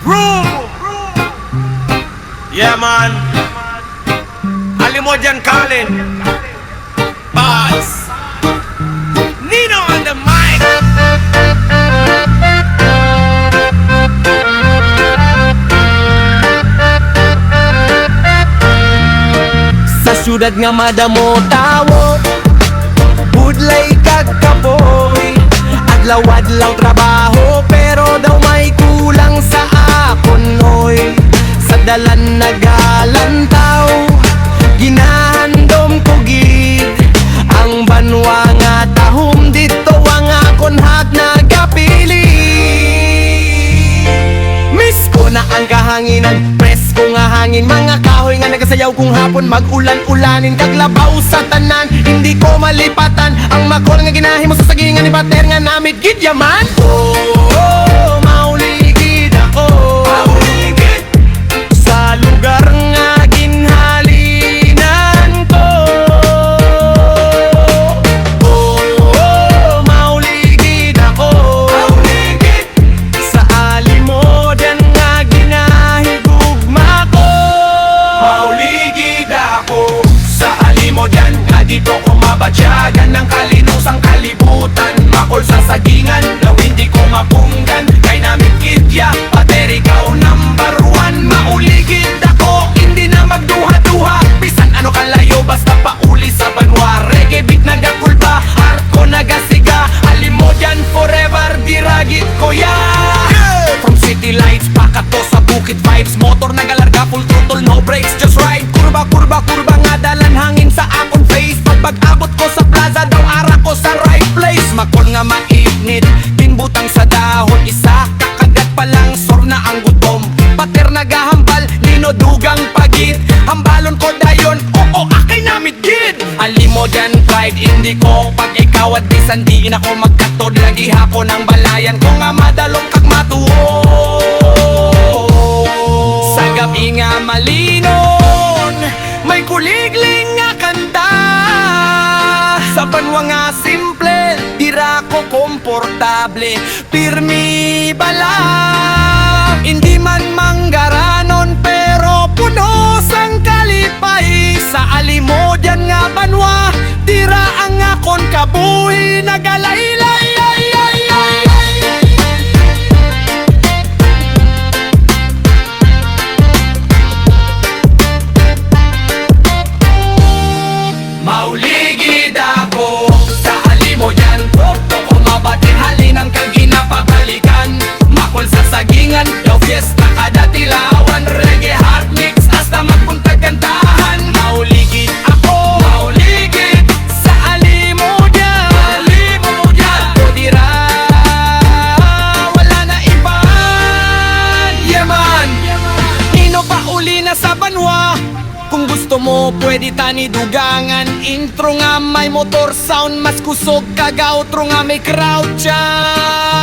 Rule! Yeah, man. Alimo dyan, Colin. Buzz. Nino on the mic. Sa syudad nga madamo tawo, budlay kag kapoy. Adlaw-adlaw trabaho, pero daw may kulang sa akon, oy. Sa dalan nagalantaw, ginahandom ko gid ang banwa nga tahom dito ang akon hag nagapili. Miss ko na ang kahanginan, presko nga hangin, mga kahoy nga nagasayaw kung hapon, mag-ulan-ulanin kaglabaw sa tanan, hindi ko malipatan ang makol nga ginahimo sa sagingan ni pater nga namit gid yaman. Oh, mauligid ako sa lugar nga ginhalinan ko. Oh, mauligid ako sa alimodan nga ginahigugma ko. Mauligid ako sa alimodan nga dito ko mabadyagan ng kalinusang kalibutan. Makol sa sagingan daw hindi ko mapunggan, kay namin kidya pater ikaw number one. Mauligid ako, hindi na magduha-duha, bisan ano kalayo basta pauli sa banwa. Reggae beat nagakulba, heart ko nagasiga, alimodan forever diragit ko ya. From city lights pakato sa bukid vibes, motor nagalarga full throttle no brakes, just ride. Kurba kurba kurba nga dalan hangin sa akon face, pag-abot ko sa plaza daw ara ko sa right place. Makol nga mainit, tinbutang sa dahon, isa kakagat pa lang sor na ang gutom. Pater nagahambal, linodugang pagit, hambalon ko dayon, oo akay namit gid. Alimodan pride, hindi ko pag ikaw at bisan diin ako magkatod, lagi hako ng balayan ko nga madalong kag matuo. Sa gabi nga malinon, may kuligling nga kanta, sa banwa nga simple, dira ko komportable, pirmi bala. Hindi man manggaranon pero puno sang kalipay, sa alimodan nga banwa, dira ang akon kabuhi nagalaylay. Mauligid ako sa alimodan, dito ko mabatin halinang kang ginapabalikan. Makol sa sagingan, daw fiesta kada tilawan, reggae hot mix hasta magpuntag kantahan. Mauligid ako, mauligid sa alimodan, alimodan ko dira, wala na iban. Yeah man, Nino pa uli na sa banwa. Kung gusto mo, pwede tani dugangan. Intro nga may motor sound, mas kusog kag outro nga may crowd dyan.